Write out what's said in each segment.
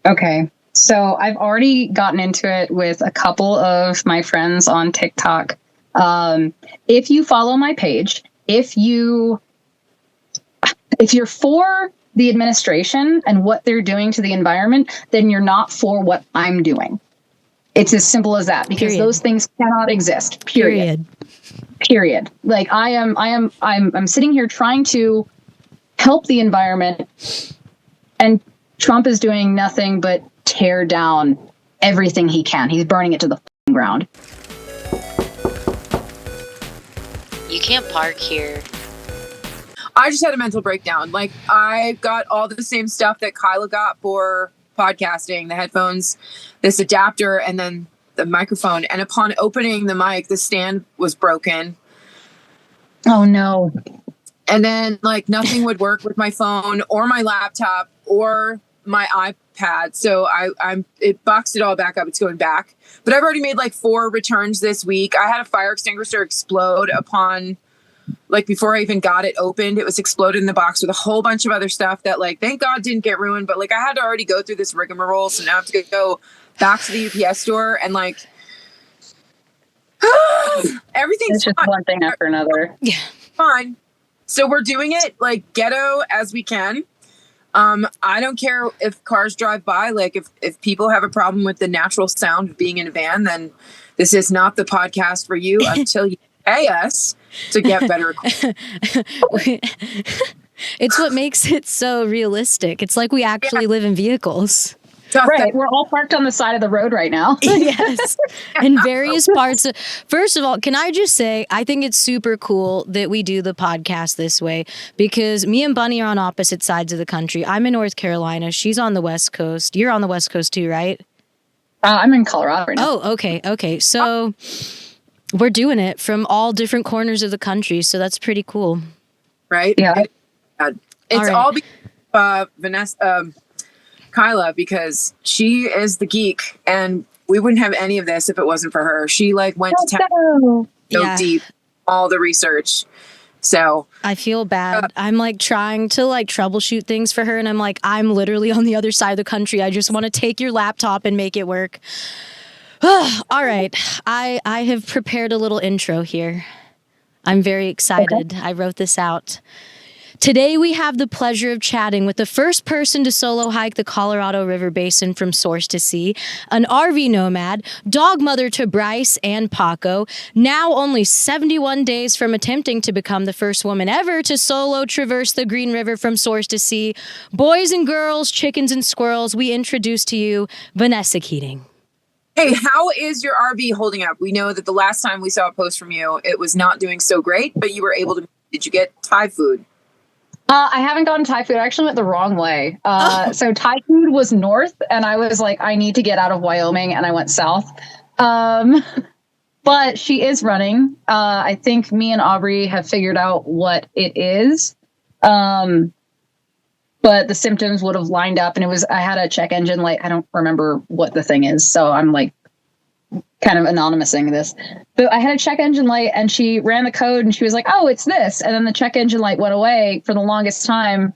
Okay. So I've already gotten into it with a couple of my friends on TikTok. If you follow my page, if you're for the administration and what they're doing to the environment, then you're not for what I'm doing. It's as simple as that, because those things cannot exist. Period. Like I'm sitting here trying to help the environment, and Trump is doing nothing but tear down everything he can. He's burning it to the ground. You can't park here. I just had a mental breakdown. Like, I got all the same stuff that Kyla got for podcasting, the headphones, this adapter, and then the microphone. And upon opening the mic, the stand was broken. Oh, no. And then, like, nothing would work with my phone or my laptop or my iPad. So it boxed it all back up. It's going back. But I've already made like 4 returns this week. I had a fire extinguisher explode upon, like, before I even got it opened. It was exploded in the box with a whole bunch of other stuff that, like, thank God didn't get ruined. But, like, I had to already go through this rigmarole. So now I have to go back to the UPS store and, like, everything's it's just fine. One thing after another. Yeah. Fine. So we're doing it, like, ghetto as we can. I don't care if cars drive by. Like, if people have a problem with the natural sound of being in a van, then this is not the podcast for you until you pay us to get better equipment. It's what makes it so realistic. It's like we actually live in vehicles. Right. We're all parked on the side of the road right now. Yes. In various parts of, first of all, can I just say, I think it's super cool that we do the podcast this way, because me and Bunny are on opposite sides of the country. I'm in North Carolina. She's on the West Coast. You're on the West Coast too, right? I'm in Colorado right now. Oh, okay. Okay. So we're doing it from all different corners of the country. So that's pretty cool. Right? Yeah. It's all because Vanessa, Kyla, because she is the geek, and we wouldn't have any of this if it wasn't for her. She, like, went to town so deep, all the research. So I feel bad. I'm, like, trying to, like, troubleshoot things for her, and I'm like, I'm literally on the other side of the country. I just want to take your laptop and make it work. All right. I have prepared a little intro here. I'm very excited. Okay. I wrote this out. Today, we have the pleasure of chatting with the first person to solo hike the Colorado River Basin from source to sea, an RV nomad, dog mother to Bryce and Paco, now only 71 days from attempting to become the first woman ever to solo traverse the Green River from source to sea. Boys and girls, chickens and squirrels, we introduce to you Vanessa Keating. Hey, how is your RV holding up? We know that the last time we saw a post from you, it was not doing so great, but you were able to. Did you get Thai food? I haven't gotten Thai food. I actually went the wrong way. So Thai food was north, and I was like, I need to get out of Wyoming, and I went south. But she is running. I think me and Aubrey have figured out what it is. But the symptoms would have lined up, and I had a check engine light. I don't remember what the thing is, so I'm like kind of anonymousing this. But I had a check engine light, and she ran the code, and she was like, oh, it's this. And then the check engine light went away for the longest time.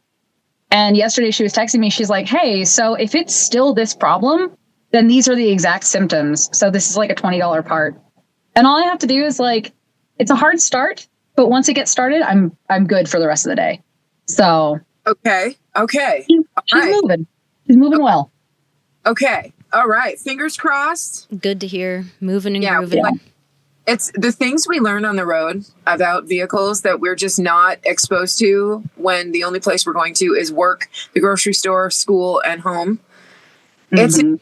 And yesterday she was texting me. She's like, hey, so if it's still this problem, then these are the exact symptoms. So this is like a $20 part. And all I have to do is, like, it's a hard start, but once it gets started, I'm good for the rest of the day. So. Okay. She's moving. She's moving well. Okay. All right. Fingers crossed. Good to hear. Moving and grooving. Like, it's the things we learn on the road about vehicles that we're just not exposed to when the only place we're going to is work, the grocery store, school, and home. Mm-hmm.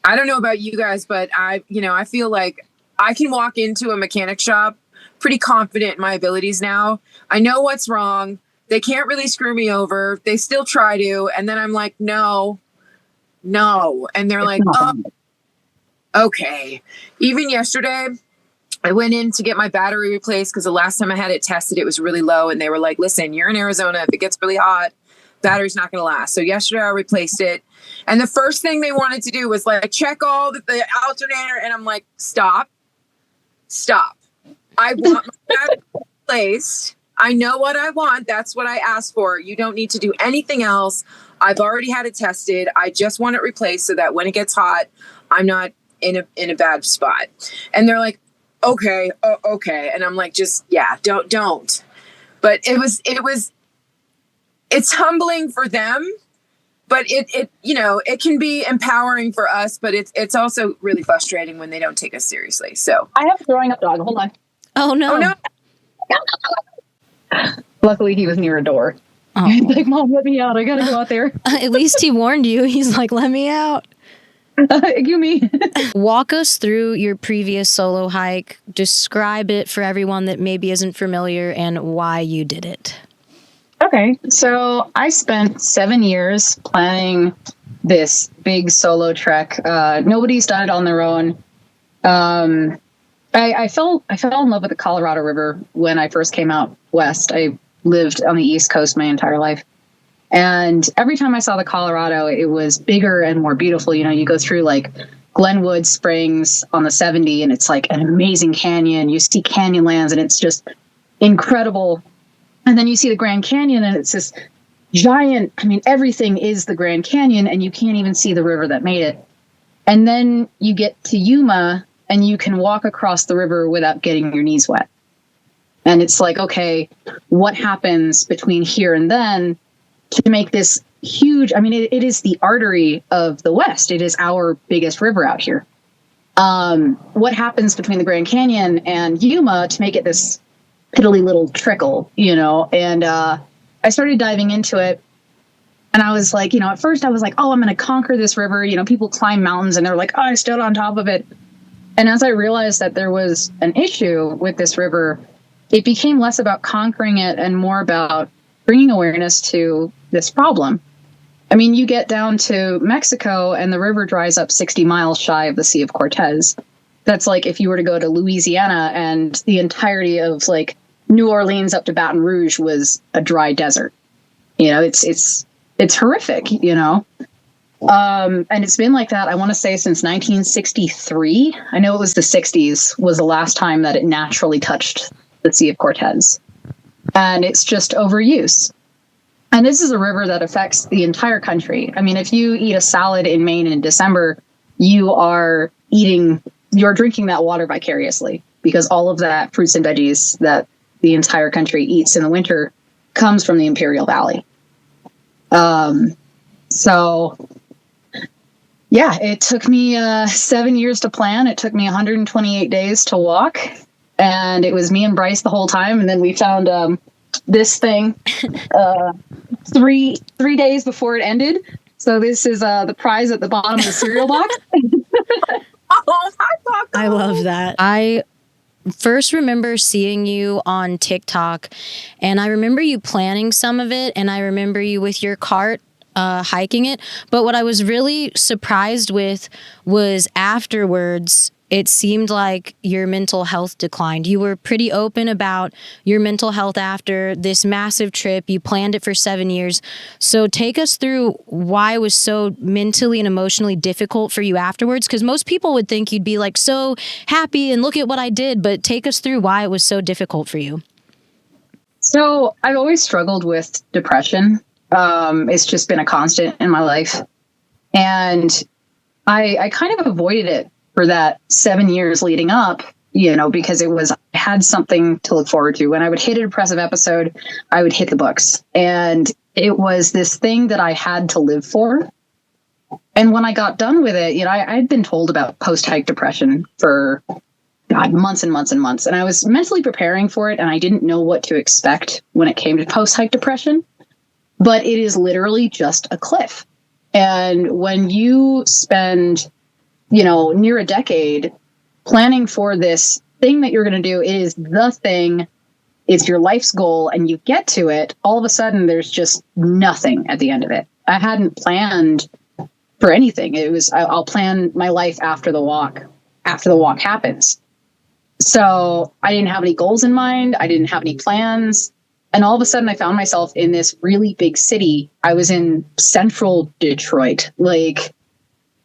I don't know about you guys, but I feel like I can walk into a mechanic shop pretty confident in my abilities now. I know what's wrong. They can't really screw me over. They still try to. And then I'm like, no. And they're like, oh, okay. Even yesterday, I went in to get my battery replaced because the last time I had it tested, it was really low. And they were like, listen, you're in Arizona. If it gets really hot, battery's not going to last. So yesterday I replaced it. And the first thing they wanted to do was, like, check all the alternator. And I'm like, stop. I want my battery replaced. I know what I want. That's what I asked for. You don't need to do anything else. I've already had it tested. I just want it replaced so that when it gets hot, I'm not in a bad spot. And they're like, okay. And I'm like, just, yeah, don't. But it's humbling for them, but it it can be empowering for us, but it's also really frustrating when they don't take us seriously. So I have a throwing up dog. Hold on. Oh no. oh no. Luckily, he was near a door. Oh. He's like, Mom, let me out. I gotta go out there. At least he warned you. He's like, let me out. You me. Walk us through your previous solo hike. Describe it for everyone that maybe isn't familiar and why you did it. Okay, so I spent 7 years planning this big solo trek. Nobody's done it on their own. I fell in love with the Colorado River when I first came out west. I lived on the East Coast my entire life. And every time I saw the Colorado, it was bigger and more beautiful. You know, you go through like Glenwood Springs on the 70, and it's like an amazing canyon. You see Canyonlands, and it's just incredible. And then you see the Grand Canyon, and it's this giant, I mean, everything is the Grand Canyon, and you can't even see the river that made it. And then you get to Yuma, and you can walk across the river without getting your knees wet. And it's like, okay, what happens between here and then to make this huge, I mean, it is the artery of the West. It is our biggest river out here. What happens between the Grand Canyon and Yuma to make it this piddly little trickle, you know? And I started diving into it. And I was like, at first I was like, oh, I'm going to conquer this river. You know, people climb mountains and they're like, oh, I stood on top of it. And as I realized that there was an issue with this river, it became less about conquering it and more about bringing awareness to this problem. I mean, you get down to Mexico and the river dries up 60 miles shy of the Sea of Cortez. That's like if you were to go to Louisiana and the entirety of like New Orleans up to Baton Rouge was a dry desert. You know, it's horrific, you know. And it's been like that, I want to say, since 1963. I know it was the 60s was the last time that it naturally touched the Sea of Cortez. And it's just overuse. And this is a river that affects the entire country. I mean, if you eat a salad in Maine in December, you're drinking that water vicariously, because all of that fruits and veggies that the entire country eats in the winter comes from the Imperial Valley. So yeah, it took me 7 years to plan. It took me 128 days to walk. And it was me and Bryce the whole time. And then we found this thing 3 days before it ended. So this is the prize at the bottom of the cereal box. Oh, my God. I love that. I first remember seeing you on TikTok, and I remember you planning some of it, and I remember you with your cart hiking it. But what I was really surprised with was afterwards, it seemed like your mental health declined. You were pretty open about your mental health after this massive trip. You planned it for 7 years. So take us through why it was so mentally and emotionally difficult for you afterwards, because most people would think you'd be like so happy and look at what I did, but take us through why it was so difficult for you. So I've always struggled with depression. It's just been a constant in my life. And I kind of avoided it for that 7 years leading up, you know, because I had something to look forward to. When I would hit a depressive episode, I would hit the books. And it was this thing that I had to live for. And when I got done with it, you know, I'd been told about post-hike depression for months and months and months. And I was mentally preparing for it, and I didn't know what to expect when it came to post-hike depression. But it is literally just a cliff. And when you spend, you know, near a decade planning for this thing that you're going to do, it is the thing, it's your life's goal, and you get to it, all of a sudden there's just nothing at the end of it. I hadn't planned for anything. It was, I'll plan my life after the walk happens. So I didn't have any goals in mind. I didn't have any plans. And all of a sudden I found myself in this really big city. I was in central Detroit, like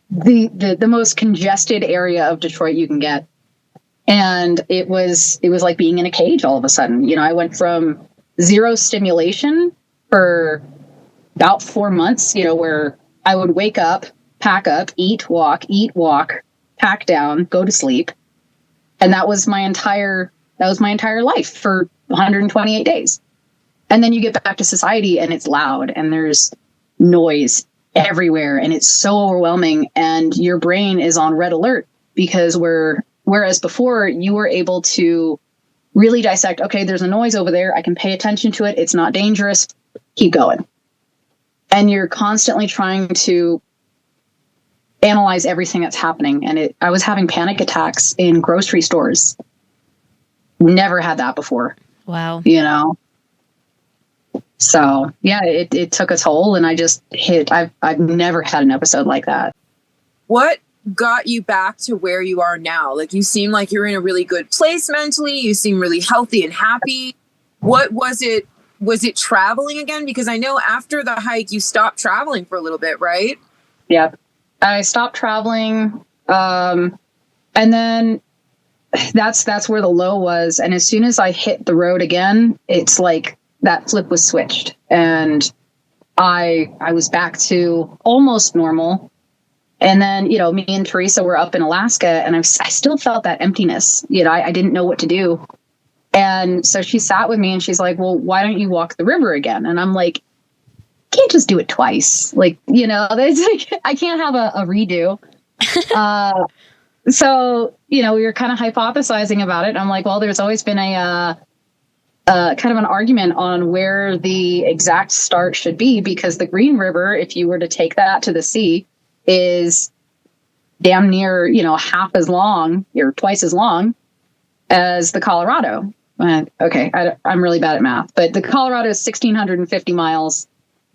the most congested area of Detroit you can get. And it was like being in a cage all of a sudden. You know, I went from zero stimulation for about 4 months, where I would wake up, pack up, eat, walk, pack down, go to sleep. And that was my entire life for 128 days. And then you get back to society and it's loud and there's noise everywhere and it's so overwhelming and your brain is on red alert because whereas before you were able to really dissect, okay, there's a noise over there. I can pay attention to it. It's not dangerous. Keep going. And you're constantly trying to analyze everything that's happening. And I was having panic attacks in grocery stores. Never had that before. Wow. So yeah, it took a toll and I've never had an episode like that. What got you back to where you are now? Like, you seem like you're in a really good place mentally. You seem really healthy and happy. What was it? Was it traveling again? Because I know after the hike, you stopped traveling for a little bit, right? Yeah. I stopped traveling. And then that's where the low was. And as soon as I hit the road again, it's like that flip was switched and I was back to almost normal. And then, me and Teresa were up in Alaska and I still felt that emptiness. I didn't know what to do. And so she sat with me and she's like, well, why don't you walk the river again? And I'm like, can't just do it twice. Like, I can't have a redo. So, we were kind of hypothesizing about it. I'm like, well, there's always been a kind of an argument on where the exact start should be, because the Green River, if you were to take that to the sea, is damn near, half as long or twice as long as the Colorado. Okay, I'm really bad at math, but the Colorado is 1,650 miles.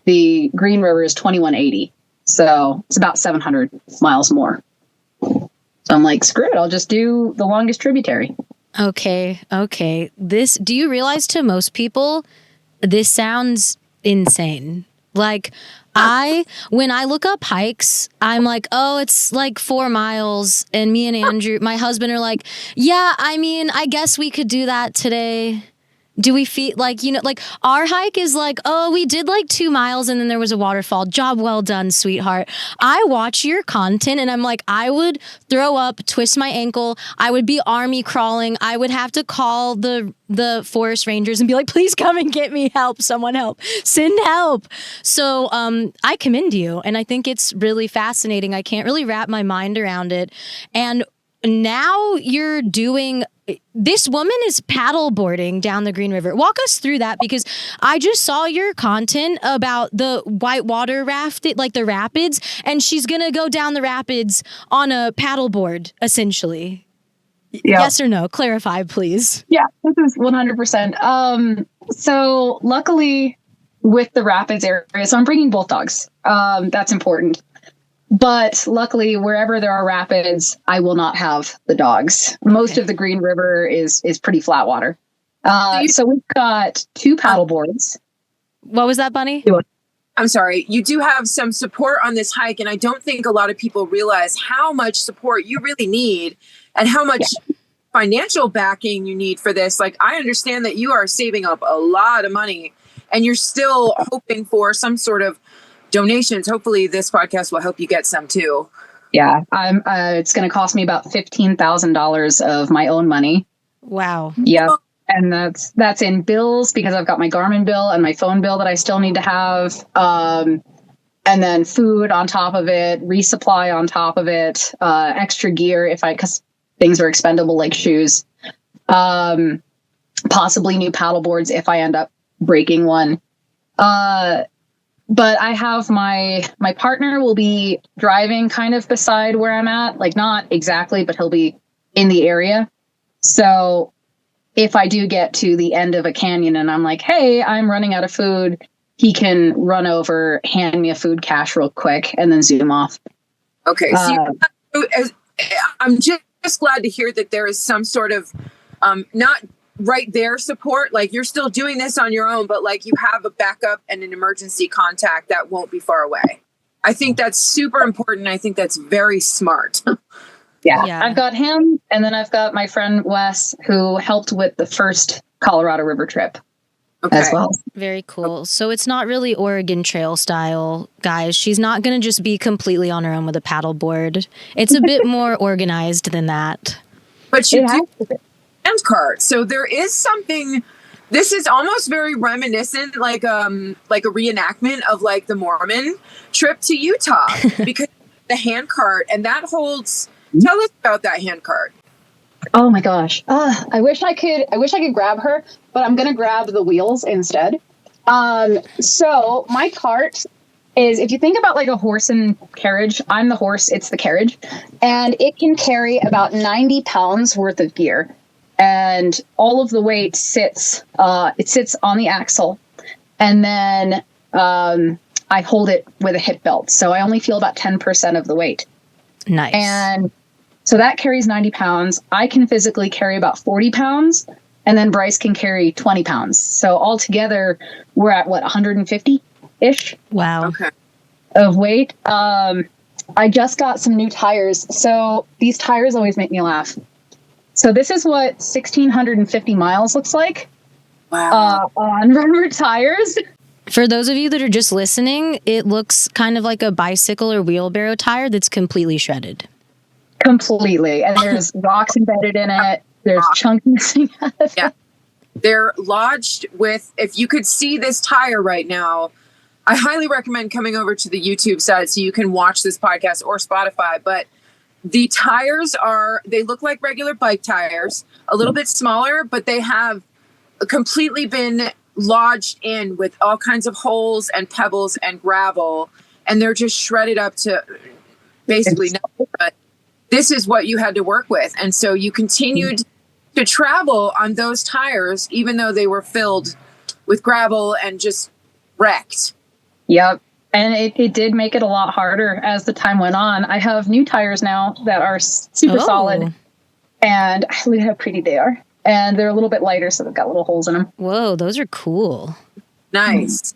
The Green River is 2,180. So it's about 700 miles more. So I'm like, screw it. I'll just do the longest tributary. Okay. Do you realize to most people, this sounds insane? Like, when I look up hikes, I'm like, oh, it's like 4 miles. And me and Andrew, my husband, are like, yeah, I guess we could do that today. Do we feel like, like our hike is like, oh, we did like 2 miles and then there was a waterfall. Job well done, sweetheart. I watch your content and I'm like, I would throw up, twist my ankle. I would be army crawling. I would have to call the forest rangers and be like, please come and get me help. Someone help. Send help. So I commend you. And I think it's really fascinating. I can't really wrap my mind around it. And now you're doing... This woman is paddle boarding down the Green River. Walk us through that, because I just saw your content about the whitewater raft, like the rapids, and she's going to go down the rapids on a paddle board, essentially. Yep. Yes or no? Clarify, please. Yeah, this is 100%. So luckily with the rapids area, so I'm bringing both dogs. That's important. But luckily, wherever there are rapids, I will not have the dogs. Most of the Green River is pretty flat water. So we've got 2 paddle boards. What was that, Bunny? I'm sorry. You do have some support on this hike, and I don't think a lot of people realize how much support you really need and how much financial backing you need for this. Like, I understand that you are saving up a lot of money, and you're still hoping for some sort of donations. Hopefully this podcast will help you get some too. Yeah. It's going to cost me about $15,000 of my own money. Wow. Yep. And that's in bills, because I've got my Garmin bill and my phone bill that I still need to have. And then food on top of it, resupply on top of it, extra gear because things are expendable, like shoes, possibly new paddle boards if I end up breaking one. But I have my partner will be driving kind of beside where I'm at, like not exactly, but he'll be in the area. So if I do get to the end of a canyon and I'm like, hey, I'm running out of food, he can run over, hand me a food cache real quick, and then zoom off. Okay. So I'm just glad to hear that there is some sort of not right there support. Like, you're still doing this on your own, but like you have a backup and an emergency contact that won't be far away. I think that's super important. I think that's very smart. Yeah. I've got him, and then I've got my friend Wes, who helped with the first Colorado River trip. as well. Very cool. So it's not really Oregon Trail style, guys. She's not going to just be completely on her own with a paddleboard. It's a bit more organized than that. But you do hand cart. So there is something. This is almost very reminiscent, like a reenactment of like the Mormon trip to Utah, because the hand cart, and that holds. Tell us about that hand cart. Oh my gosh. I wish I could grab her, but I'm going to grab the wheels instead. So my cart is, if you think about like a horse and carriage, I'm the horse, it's the carriage, and it can carry about 90 pounds worth of gear. And all of the weight sits on the axle. And then I hold it with a hip belt. So I only feel about 10% of the weight. Nice. And so that carries 90 pounds. I can physically carry about 40 pounds. And then Bryce can carry 20 pounds. So altogether, we're at, 150-ish? Wow. Okay. Of weight. I just got some new tires. So these tires always make me laugh. So this is what 1,650 miles looks like. Wow. On rubber tires. For those of you that are just listening, it looks kind of like a bicycle or wheelbarrow tire that's completely shredded. Completely. And there's rocks embedded in it. There's chunks missing out of it. Yeah. They're lodged with, if you could see this tire right now, I highly recommend coming over to the YouTube side so you can watch this podcast, or Spotify. But the tires they look like regular bike tires, a little bit smaller, but they have completely been lodged in with all kinds of holes and pebbles and gravel. And they're just shredded up to basically nothing. But this is what you had to work with. And so you continued to travel on those tires, even though they were filled with gravel and just wrecked. Yep. And it did make it a lot harder as the time went on. I have new tires now that are super solid. And look how pretty they are. And they're a little bit lighter, so they've got little holes in them. Whoa, those are cool. Nice.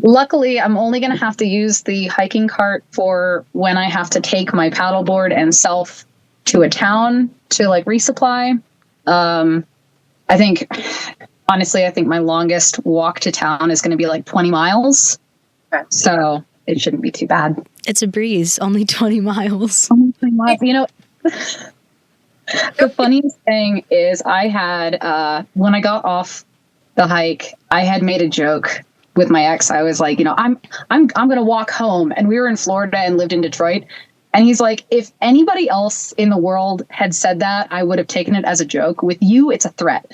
Luckily, I'm only going to have to use the hiking cart for when I have to take my paddleboard and self to a town to like resupply. I think my longest walk to town is going to be like 20 miles. Okay. So it shouldn't be too bad. It's a breeze. Only 20 miles. Only 20 miles. You know, the funniest thing is I had, when I got off the hike, I had made a joke with my ex. I was like, you know, I'm going to walk home. And we were in Florida and lived in Detroit. And he's like, if anybody else in the world had said that, I would have taken it as a joke. With you, it's a threat.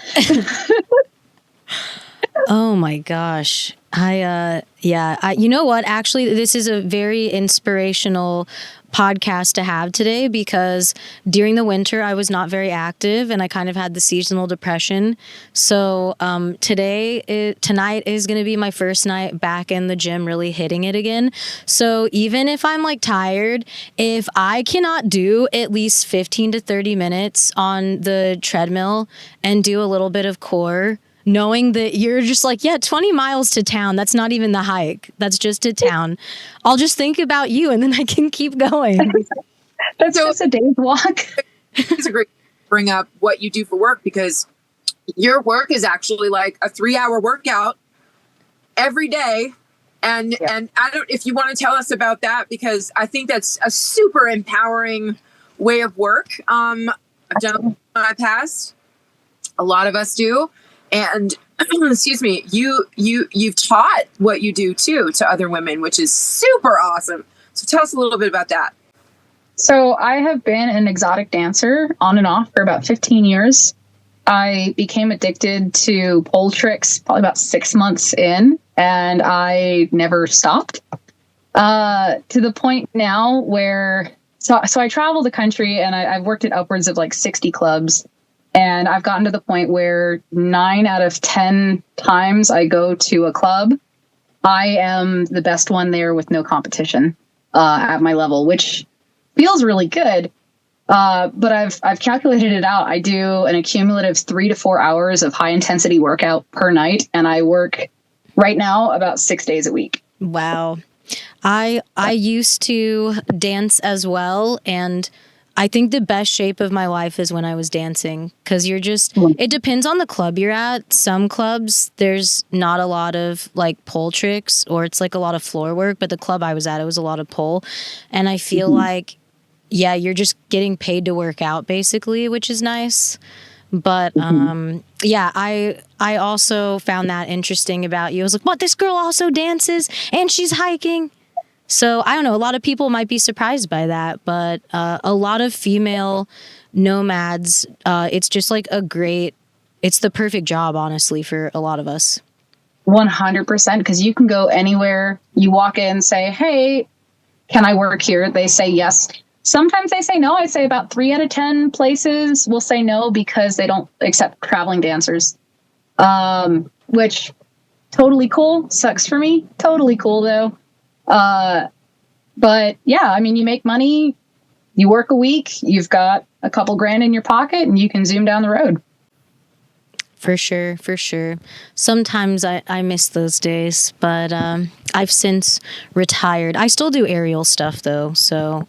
Oh my gosh. You know what? Actually, this is a very inspirational podcast to have today, because during the winter I was not very active and I kind of had the seasonal depression. So tonight is going to be my first night back in the gym, really hitting it again. So even if I'm like tired, if I cannot do at least 15 to 30 minutes on the treadmill and do a little bit of core, knowing that you're just like, 20 miles to town. That's not even the hike. That's just to town. I'll just think about you and then I can keep going. That's just a day's walk. It's a great bring up what you do for work, because your work is actually like a 3-hour workout every day. And I don't, if you want to tell us about that, because I think that's a super empowering way of work. I've done in my past. A lot of us do. And excuse me, you've taught what you do too to other women, which is super awesome. So tell us a little bit about that. So I have been an exotic dancer on and off for about 15 years. I became addicted to pole tricks probably about 6 months in, and I never stopped. To the point now where, so I travel the country and I've worked at upwards of like 60 clubs. And I've gotten to the point where 9 out of 10 times I go to a club, I am the best one there with no competition at my level, which feels really good. But I've calculated it out. I do an accumulative 3 to 4 hours of high intensity workout per night, and I work right now about 6 days a week. Wow. I used to dance as well, and I think the best shape of my life is when I was dancing, because it depends on the club you're at. Some clubs, there's not a lot of like pole tricks, or it's like a lot of floor work, but the club I was at, it was a lot of pole. And I feel like, yeah, you're just getting paid to work out basically, which is nice. But yeah, I also found that interesting about you. I was like, what, this girl also dances and she's hiking? So I don't know, a lot of people might be surprised by that, but a lot of female nomads, it's just like it's the perfect job, honestly, for a lot of us. 100%, because you can go anywhere. You walk in, say, hey, can I work here? They say yes. Sometimes they say no. I say about 3 out of 10 places will say no because they don't accept traveling dancers, which totally cool. Sucks for me. Totally cool, though. But yeah, I mean, you make money, you work a week, you've got a couple grand in your pocket, and you can zoom down the road. For sure, for sure. Sometimes I miss those days, but I've since retired. I still do aerial stuff though. So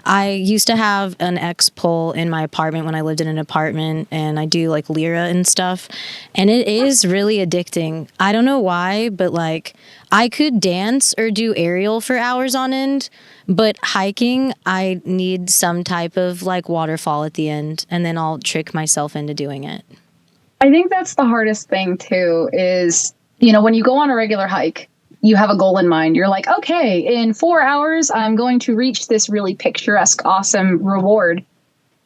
I used to have an X pole in my apartment when I lived in an apartment, and I do like lira and stuff. And it is really addicting. I don't know why, but like I could dance or do aerial for hours on end, but hiking, I need some type of like waterfall at the end, and then I'll trick myself into doing it. I think that's the hardest thing too is, when you go on a regular hike, you have a goal in mind. You're like, okay, in 4 hours, I'm going to reach this really picturesque, awesome reward.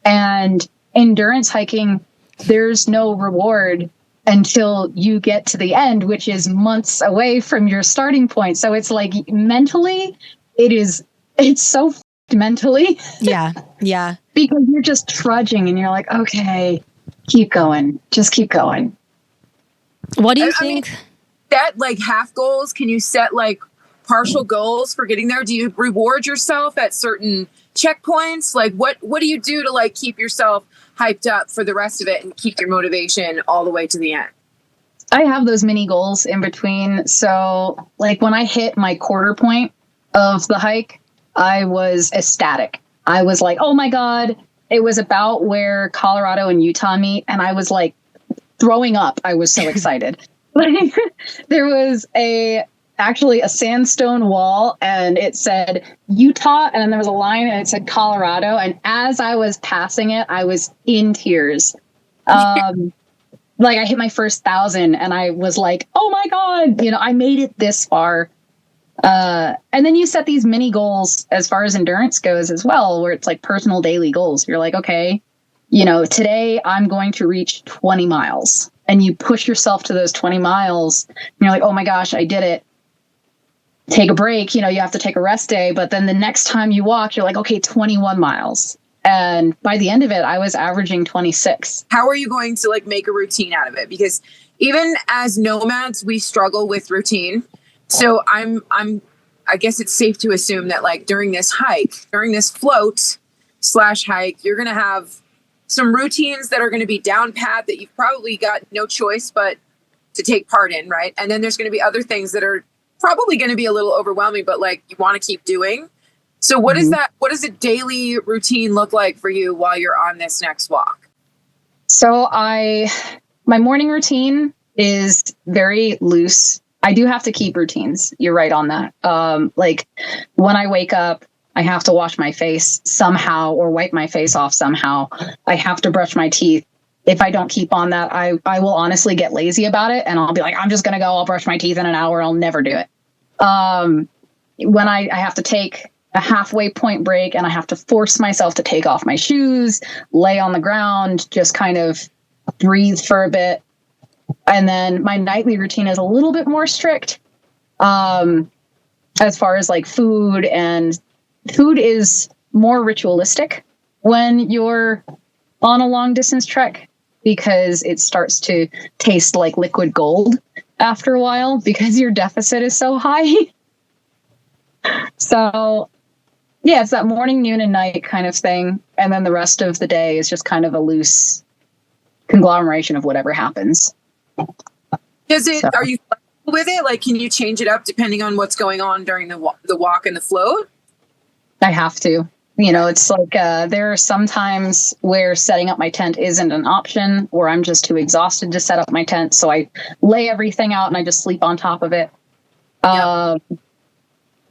And endurance hiking, there's no reward until you get to the end, which is months away from your starting point. So it's like mentally, it's so mentally. Yeah. Yeah. Because you're just trudging and you're like, okay, keep going. Just keep going. What do you think? Set like half goals. Can you set like partial goals for getting there? Do you reward yourself at certain checkpoints? Like what do you do to like keep yourself hyped up for the rest of it and keep your motivation all the way to the end? I have those mini goals in between. So like when I hit my quarter point of the hike, I was ecstatic. I was like, oh my God. It was about where Colorado and Utah meet, and I was like throwing up. I was so excited. There was actually a sandstone wall, and it said Utah, and then there was a line and it said Colorado. And as I was passing it, I was in tears. Like I hit my first 1,000 and I was like, oh my God, I made it this far. And then you set these mini goals as far as endurance goes as well, where it's like personal daily goals. You're like, okay, today I'm going to reach 20 miles, and you push yourself to those 20 miles. And you're like, oh my gosh, I did it. Take a break. You have to take a rest day. But then the next time you walk, you're like, okay, 21 miles. And by the end of it, I was averaging 26. How are you going to like make a routine out of it? Because even as nomads, we struggle with routine. So I guess it's safe to assume that like during this float / hike, you're going to have some routines that are going to be down pat that you've probably got no choice but to take part in, right? And then there's going to be other things that are probably going to be a little overwhelming, but like you want to keep doing. So what is that? What does a daily routine look like for you while you're on this next walk? So my morning routine is very loose. I do have to keep routines. You're right on that. Like when I wake up, I have to wash my face somehow or wipe my face off somehow. I have to brush my teeth. If I don't keep on that, I will honestly get lazy about it. And I'll be like, I'm just going to go, I'll brush my teeth in an hour. I'll never do it. When I have to take a halfway point break and I have to force myself to take off my shoes, lay on the ground, just kind of breathe for a bit. And then my nightly routine is a little bit more strict as far as like food, and food is more ritualistic when you're on a long distance trek because it starts to taste like liquid gold after a while because your deficit is so high. So yeah, it's that morning, noon, and night kind of thing. And then the rest of the day is just kind of a loose conglomeration of whatever happens. Are you flexible with it? Like, can you change it up depending on what's going on during the walk and the float? I have to. It's like there are some times where setting up my tent isn't an option, or I'm just too exhausted to set up my tent. So I lay everything out and I just sleep on top of it. Yep.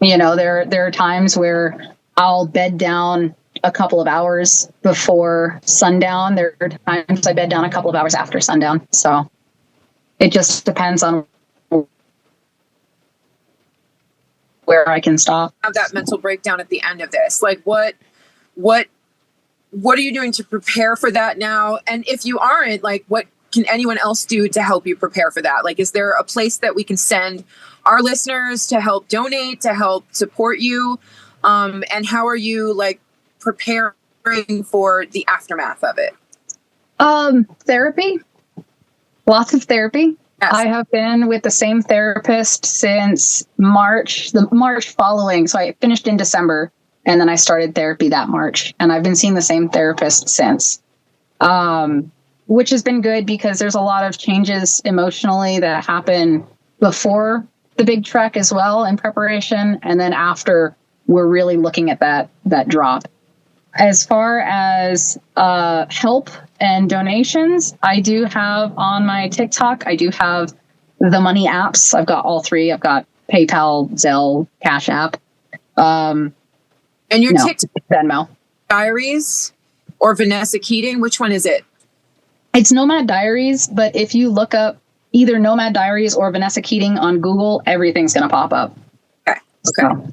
There are times where I'll bed down a couple of hours before sundown. There are times I bed down a couple of hours after sundown. So it just depends on where I can stop. Have that mental breakdown at the end of this. Like what are you doing to prepare for that now? And if you aren't, like, what can anyone else do to help you prepare for that? Like, is there a place that we can send our listeners to help donate, to help support you? And how are you like preparing for the aftermath of it? Therapy. Lots of therapy. Yes. I have been with the same therapist since the March following. So I finished in December and then I started therapy that March, and I've been seeing the same therapist since, which has been good because there's a lot of changes emotionally that happen before the big trek as well in preparation. And then after, we're really looking at that drop. As far as help and donations, I do have on my TikTok, I do have the money apps. I've got all three. I've got PayPal, Zelle, Cash App. And your TikTok Venmo. Diaries or Vanessa Keating, which one is it? It's Nomad Diaries, but if you look up either Nomad Diaries or Vanessa Keating on Google, everything's going to pop up. Okay. So.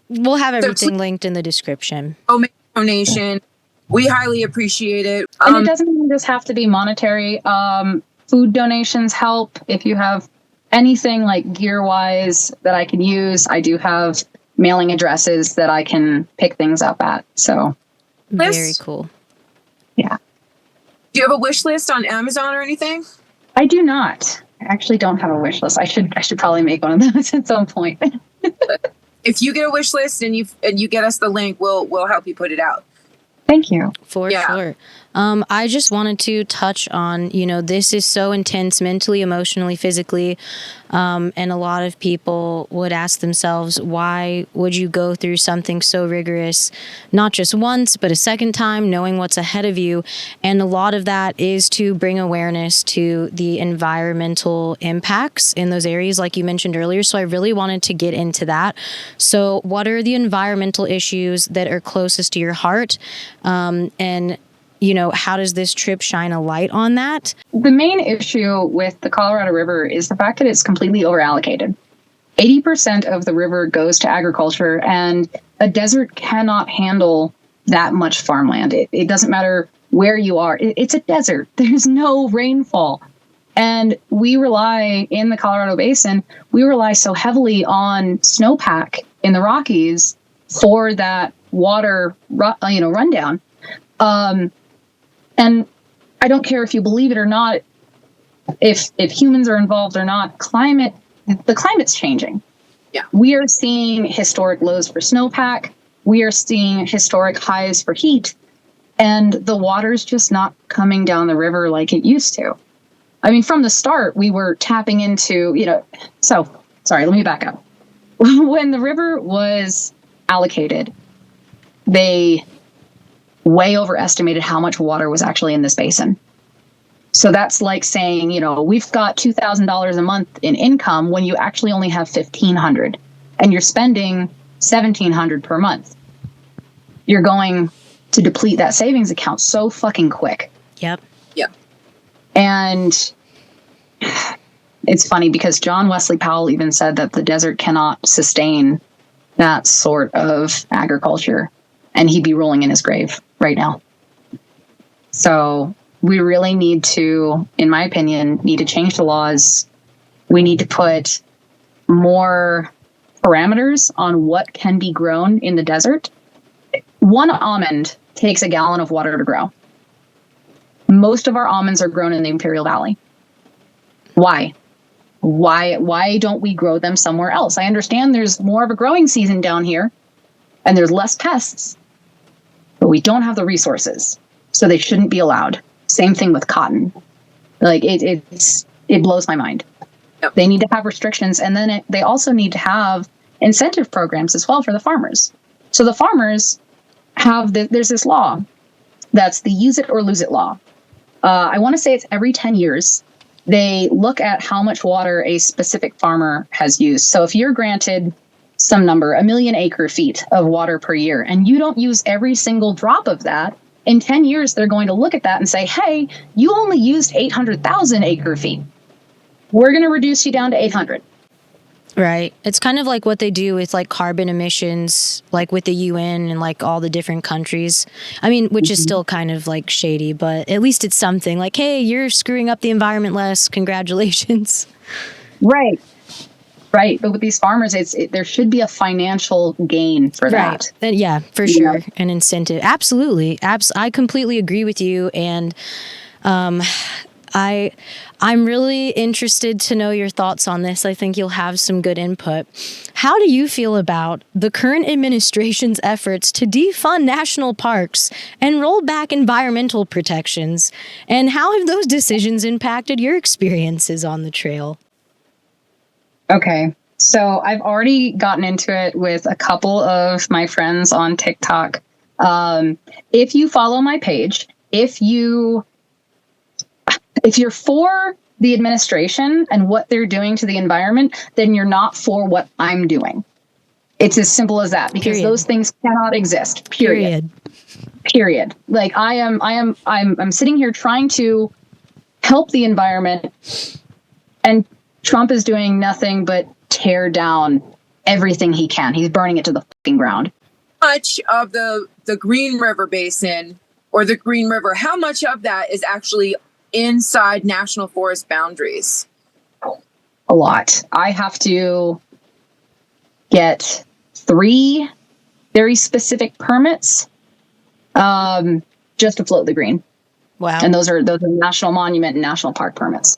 We'll have everything linked in the description. Make a donation. We highly appreciate it. And it doesn't even just have to be monetary. Food donations help. If you have anything like gear-wise that I can use, I do have mailing addresses that I can pick things up at. So very cool. Yeah. Do you have a wish list on Amazon or anything? I do not. I actually don't have a wish list. I should probably make one of those at some point. If you get a wish list and you get us the link, we'll help you put it out. Thank you. For sure. I just wanted to touch on, this is so intense mentally, emotionally, physically. And a lot of people would ask themselves, why would you go through something so rigorous, not just once, but a second time, knowing what's ahead of you? And a lot of that is to bring awareness to the environmental impacts in those areas, like you mentioned earlier. So I really wanted to get into that. So what are the environmental issues that are closest to your heart? And how does this trip shine a light on that? The main issue with the Colorado River is the fact that it's completely overallocated. 80% of the river goes to agriculture, and a desert cannot handle that much farmland. It doesn't matter where you are. It's a desert. There's no rainfall. And we rely, in the Colorado Basin, so heavily on snowpack in the Rockies for that water, rundown. And I don't care if you believe it or not, if humans are involved or not, the climate's changing. Yeah. We are seeing historic lows for snowpack. We are seeing historic highs for heat. And the water's just not coming down the river like it used to. I mean, from the start, we were tapping into, so, sorry, let me back up. When the river was allocated, they way overestimated how much water was actually in this basin. So that's like saying, we've got $2,000 a month in income when you actually only have $1,500 and you're spending $1,700 per month. You're going to deplete that savings account so fucking quick. Yep. And it's funny because John Wesley Powell even said that the desert cannot sustain that sort of agriculture, and he'd be rolling in his grave right now. So we really need to, in my opinion, change the laws. We need to put more parameters on what can be grown in the desert. One almond takes a gallon of water to grow. Most of our almonds are grown in the Imperial Valley. Why? Why don't we grow them somewhere else? I understand there's more of a growing season down here and there's less pests, but we don't have the resources, so they shouldn't be allowed. Same thing with cotton. Like it blows my mind. Yep. They need to have restrictions, and then they also need to have incentive programs as well for the farmers. So the farmers there's this law that's the use it or lose it law. I want to say it's every 10 years. They look at how much water a specific farmer has used. So if you're granted some number, 1 million acre feet of water per year, and you don't use every single drop of that, in 10 years, they're going to look at that and say, hey, you only used 800,000 acre feet. We're going to reduce you down to 800. Right. It's kind of like what they do with like carbon emissions, like with the UN and like all the different countries. I mean, which is still kind of like shady, but at least it's something like, hey, you're screwing up the environment less. Congratulations. Right. Right. But with these farmers, there should be a financial gain for that. Right. Yeah, for sure. An incentive. Absolutely. I completely agree with you. And I'm really interested to know your thoughts on this. I think you'll have some good input. How do you feel about the current administration's efforts to defund national parks and roll back environmental protections? And how have those decisions impacted your experiences on the trail? Okay. So I've already gotten into it with a couple of my friends on TikTok. If you follow my page, if you're for the administration and what they're doing to the environment, then you're not for what I'm doing. It's as simple as that, because those things cannot exist. Period. Like I'm sitting here trying to help the environment, and Trump is doing nothing but tear down everything he can. He's burning it to the fucking ground. Much of the Green River Basin or the Green River, how much of that is actually inside national forest boundaries? A lot. I have to get 3 very specific permits just to float the green. Wow. And those are national monument and national park permits.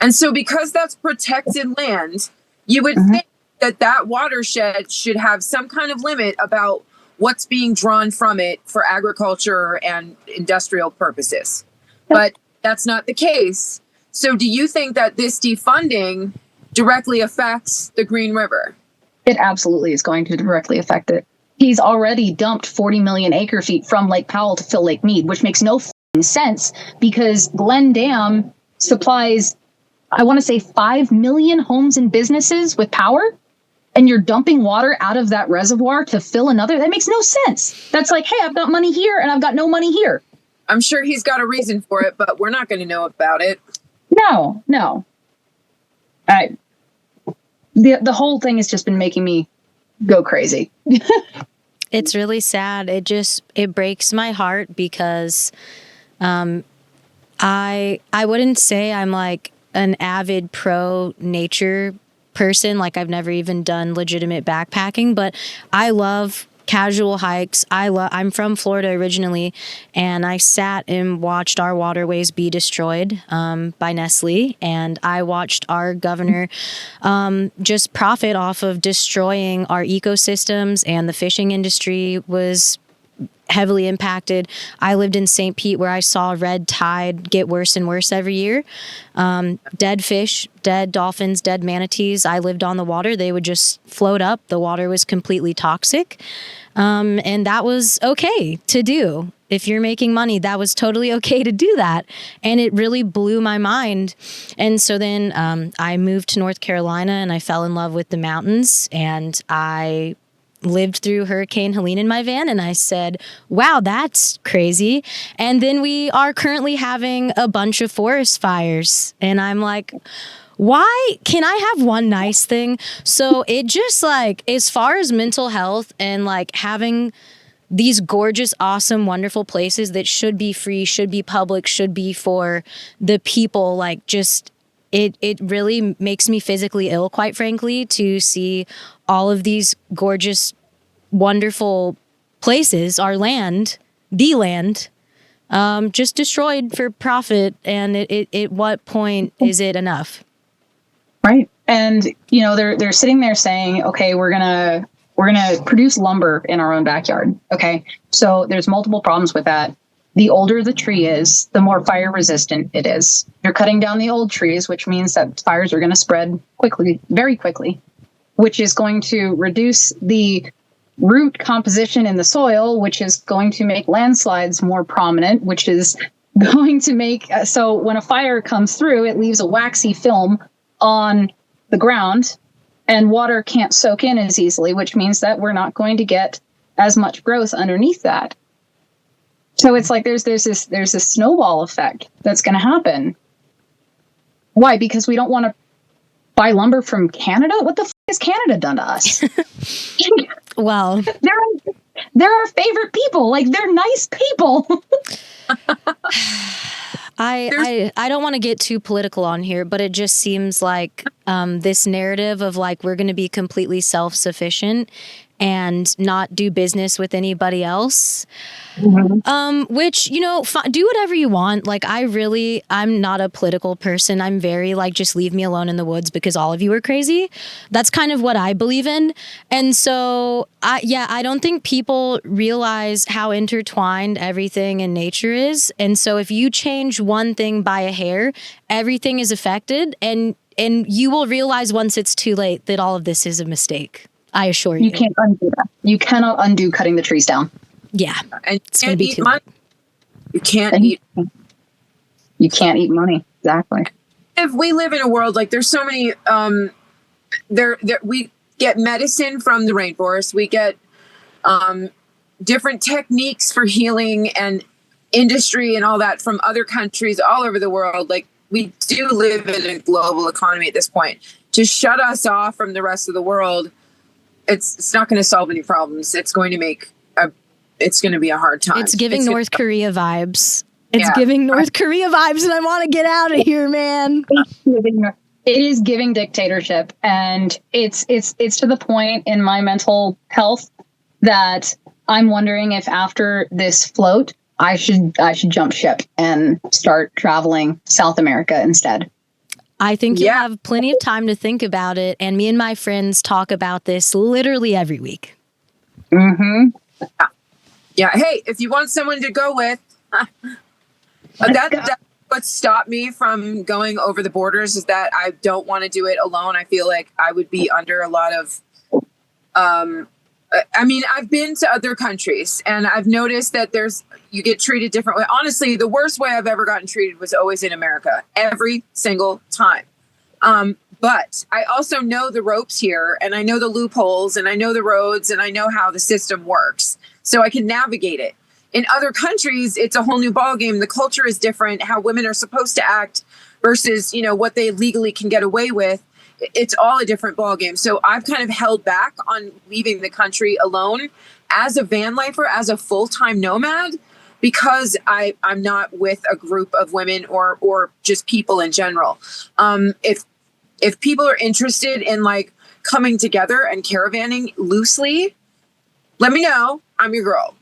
And so because that's protected land, you would think that watershed should have some kind of limit about what's being drawn from it for agriculture and industrial purposes. But that's not the case. So do you think that this defunding directly affects the Green River? It absolutely is going to directly affect it. He's already dumped 40 million acre feet from Lake Powell to fill Lake Mead, which makes no sense because Glen Dam supplies, I want to say 5 million homes and businesses with power, and you're dumping water out of that reservoir to fill another. That makes no sense. That's like, hey, I've got money here and I've got no money here. I'm sure he's got a reason for it, but we're not going to know about it. No. The whole thing has just been making me go crazy. It's really sad. It breaks my heart because I wouldn't say I'm like an avid pro nature person. Like I've never even done legitimate backpacking, but I love casual hikes. I'm from Florida originally, and I sat and watched our waterways be destroyed by Nestle, and I watched our governor just profit off of destroying our ecosystems, and the fishing industry was heavily impacted. I lived in St. Pete where I saw red tide get worse and worse every year. Dead fish, dead dolphins, dead manatees. I lived on the water. They would just float up. The water was completely toxic. And that was okay to do. If you're making money, that was totally okay to do that. And it really blew my mind. And so then I moved to North Carolina and I fell in love with the mountains, and I lived through Hurricane Helene in my van, and I said, wow, that's crazy. And then we are currently having a bunch of forest fires. And I'm like, why can I have one nice thing? So it just like, as far as mental health and like having these gorgeous, awesome, wonderful places that should be free, should be public, should be for the people, like just it really makes me physically ill, quite frankly, to see all of these gorgeous, wonderful places, our land, the land, just destroyed for profit. And at what point is it enough? Right. And, you know, they're sitting there saying, okay, we're going to produce lumber in our own backyard. Okay. So there's multiple problems with that. The older the tree is, the more fire resistant it is. You're cutting down the old trees, which means that fires are going to spread quickly, very quickly, which is going to reduce the root composition in the soil, which is going to make landslides more prominent, which is going to make so when a fire comes through, it leaves a waxy film on the ground, and water can't soak in as easily, which means that we're not going to get as much growth underneath that. So it's like there's this snowball effect that's going to happen. Why? Because we don't want to buy lumber from Canada? What the has Canada done to us? Well, they're our favorite people. Like, they're nice people. I don't want to get too political on here, but it just seems like this narrative of like we're going to be completely self-sufficient and not do business with anybody else. Mm-hmm. Which, you know, do whatever you want. Like, I'm not a political person. I'm very like, just leave me alone in the woods because all of you are crazy. That's kind of what I believe in. And so, I don't think people realize how intertwined everything in nature is. And so if you change one thing by a hair, everything is affected. And you will realize once it's too late that all of this is a mistake. I assure you. You can't undo that. You cannot undo cutting the trees down. Yeah. And it's going to be too money. You can't eat. You can't eat money. Exactly. If we live in a world like there's so many, we get medicine from the rainforest. We get different techniques for healing and industry and all that from other countries all over the world. Like, we do live in a global economy at this point. To shut us off from the rest of the world, it's not going to solve any problems. It's going to be a hard time. It's giving North Korea vibes. It's giving North Korea vibes, and I want to get out of here, man. It is giving dictatorship, and it's to the point in my mental health that I'm wondering if after this float, I should jump ship and start traveling South America instead. I think you have plenty of time to think about it, and me and my friends talk about this literally every week. Mm-hmm. Yeah. Hey, if you want someone to go with, that's what stopped me from going over the borders is that I don't want to do it alone. I feel like I would be under a lot of, I've been to other countries and I've noticed that you get treated differently. Honestly, the worst way I've ever gotten treated was always in America, every single time. But I also know the ropes here, and I know the loopholes, and I know the roads, and I know how the system works, so I can navigate it. In other countries, it's a whole new ballgame. The culture is different, how women are supposed to act versus, what they legally can get away with. It's all a different ballgame. So I've kind of held back on leaving the country alone as a van lifer, as a full-time nomad, because I'm not with a group of women or just people in general. If people are interested in like coming together and caravanning loosely, let me know. I'm your girl.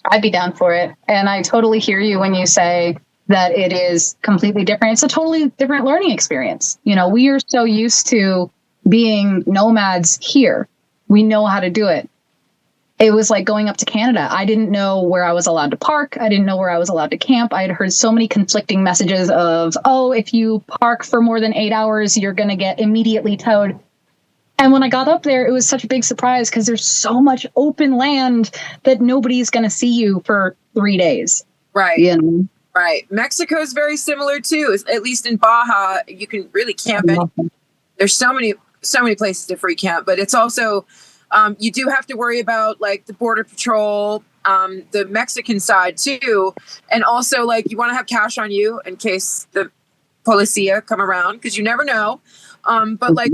I'd be down for it. And I totally hear you when you say that it is completely different. It's a totally different learning experience. We are so used to being nomads here. We know how to do it. It was like going up to Canada. I didn't know where I was allowed to park. I didn't know where I was allowed to camp. I had heard so many conflicting messages of, if you park for more than 8 hours, you're going to get immediately towed. And when I got up there, it was such a big surprise because there's so much open land that nobody's going to see you for 3 days. Right. Right. Mexico is very similar too. At least in Baja, you can really camp. There's so many places to free camp, but it's also, you do have to worry about like the border patrol, the Mexican side too. And also like you want to have cash on you in case the policia come around because you never know. But like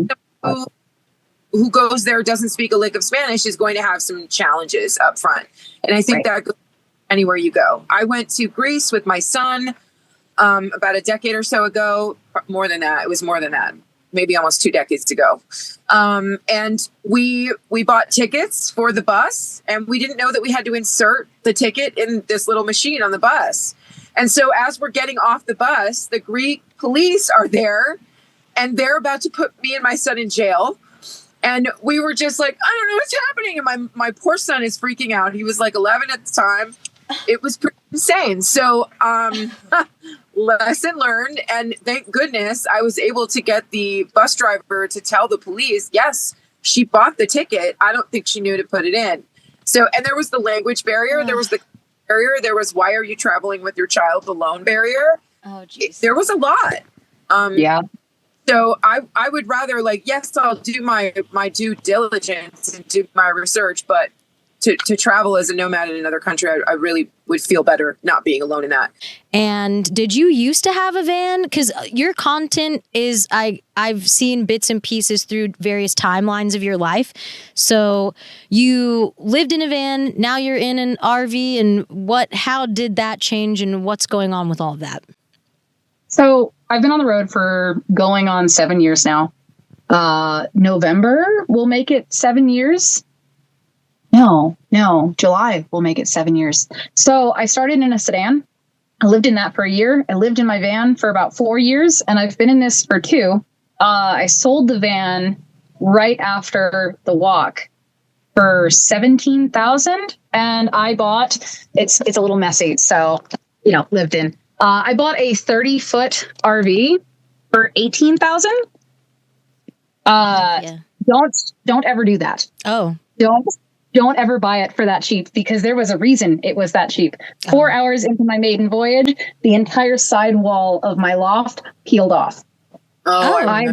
who goes there doesn't speak a lick of Spanish is going to have some challenges up front. And I think that goes anywhere you go. I went to Greece with my son about a decade or so ago. More than that. It was more than that. Maybe almost 2 decades ago. And we bought tickets for the bus, and we didn't know that we had to insert the ticket in this little machine on the bus. And so as we're getting off the bus, the Greek police are there, and they're about to put me and my son in jail. And we were just like, I don't know what's happening. And my poor son is freaking out. He was like 11 at the time. It was pretty insane. So lesson learned. And thank goodness I was able to get the bus driver to tell the police, yes, she bought the ticket. I don't think she knew to put it in. So, and there was the language barrier. There was the barrier. There was, why are you traveling with your child alone barrier. Oh, geez. There was a lot. Yeah. So I would rather, like, yes, I'll do my due diligence and do my research, but to travel as a nomad in another country, I really would feel better not being alone in that. And did you used to have a van? Because your content is, I've seen bits and pieces through various timelines of your life. So you lived in a van, now you're in an RV, and how did that change, and what's going on with all of that? So I've been on the road for going on 7 years now. November will make it 7 years. No, July will make it 7 years. So I started in a sedan. I lived in that for a year. I lived in my van for about 4 years, and I've been in this for 2. I sold the van right after the walk for $17,000, and I bought, it's a little messy, so, lived in. I bought a 30-foot RV for $18,000. Yeah. Don't ever do that. Oh. Don't ever buy it for that cheap, because there was a reason it was that cheap. 4 hours into my maiden voyage, the entire sidewall of my loft peeled off. I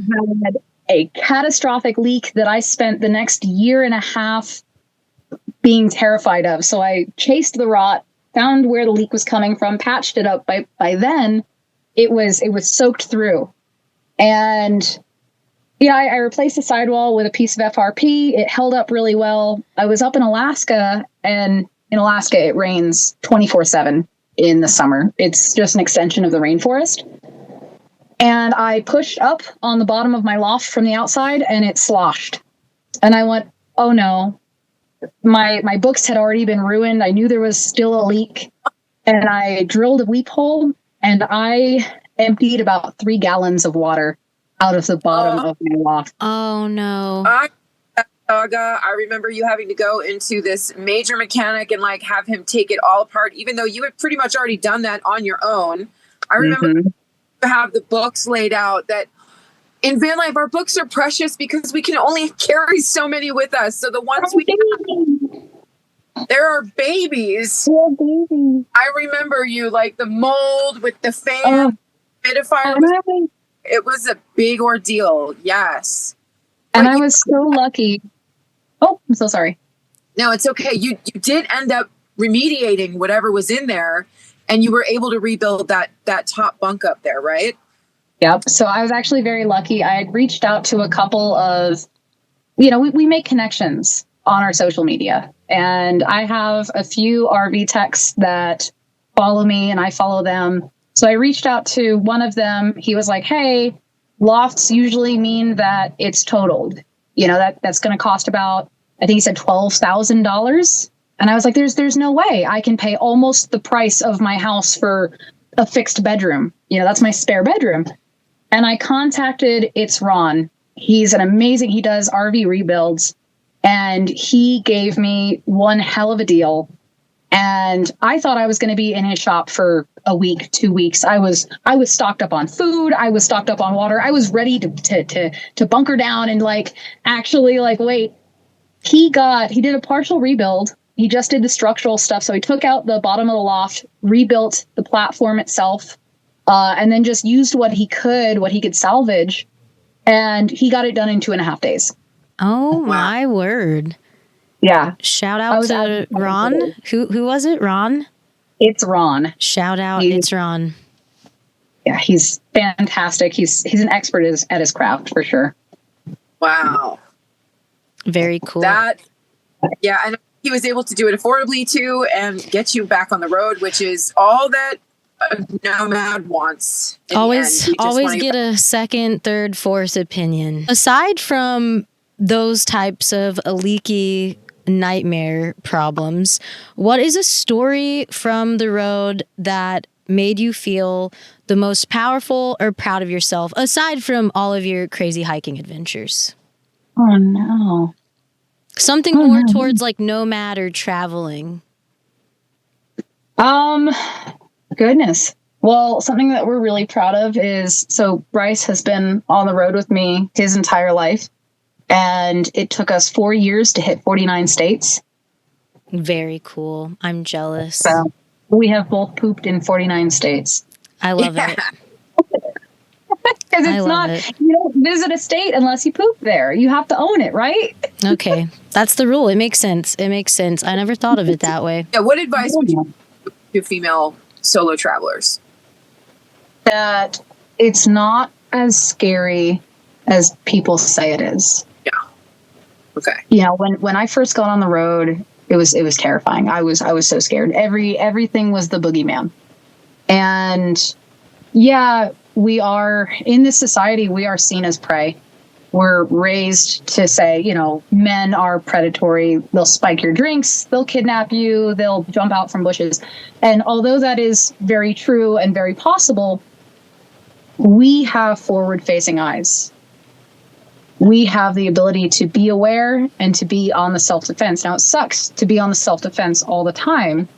had a catastrophic leak that I spent the next year and a half being terrified of. So I chased the rot, found where the leak was coming from, patched it up. By then, it was soaked through. And I replaced the sidewall with a piece of FRP. It held up really well. I was up in Alaska, and in Alaska, it rains 24/7 in the summer. It's just an extension of the rainforest. And I pushed up on the bottom of my loft from the outside, and it sloshed. And I went, oh no. My books had already been ruined. I knew there was still a leak. And I drilled a weep hole, and I emptied about 3 gallons of water out of the bottom of my loft. Oh no. Saga, I remember you having to go into this major mechanic and like have him take it all apart, even though you had pretty much already done that on your own. I remember to have the books laid out. That in van life, our books are precious because we can only carry so many with us. So the ones we have, there are babies. Yeah, baby. I remember you, like the mold with the fan, humidifier. It was a big ordeal. Yes. And I was so lucky. Oh, I'm so sorry. No, it's okay. You did end up remediating whatever was in there, and you were able to rebuild that top bunk up there, right? Yep. So I was actually very lucky. I had reached out to a couple of, we make connections on our social media. And I have a few RV techs that follow me, and I follow them. So I reached out to one of them. He was like, hey, lofts usually mean that it's totaled. That's going to cost about, I think he said $12,000. And I was like, there's no way I can pay almost the price of my house for a fixed bedroom. That's my spare bedroom. And I contacted Ron. He's he does RV rebuilds. And he gave me one hell of a deal. And I thought I was going to be in his shop for a week, 2 weeks. I was stocked up on food. I was stocked up on water. I was ready to bunker down and actually wait. He did a partial rebuild. He just did the structural stuff. So he took out the bottom of the loft, rebuilt the platform itself, and then just used what he could salvage. And he got it done in 2.5 days. Oh my word. Yeah. Shout out to Ron. Who was it? Ron? It's Ron. Shout out. It's Ron. Yeah, he's fantastic. He's an expert at his craft for sure. Wow. Very cool. And he was able to do it affordably too and get you back on the road, which is all that a nomad wants. Always get a second, third, fourth opinion. Aside from those types of leaky nightmare problems, what is a story from the road that made you feel the most powerful or proud of yourself, aside from all of your crazy hiking adventures? Oh no. Something more towards nomad or traveling. Goodness. Well, something that we're really proud of is, so Bryce has been on the road with me his entire life. And it took us 4 years to hit 49 states. Very cool. I'm jealous. So we have both pooped in 49 states. I love it. Because it's not, you don't visit a state unless you poop there. You have to own it, right? Okay. That's the rule. It makes sense. It makes sense. I never thought of it that way. Yeah. What advice would you give to female solo travelers? That it's not as scary as people say it is. Yeah. Okay. You know, when I first got on the road, it was terrifying. I was so scared. Everything was the boogeyman. And yeah, we are in this society, we are seen as prey. We're raised to say, you know, men are predatory. They'll spike your drinks. They'll kidnap you. They'll jump out from bushes. And although that is very true and very possible, we have forward-facing eyes. We have the ability to be aware and to be on the self-defense. Now, it sucks to be on the self-defense all the time.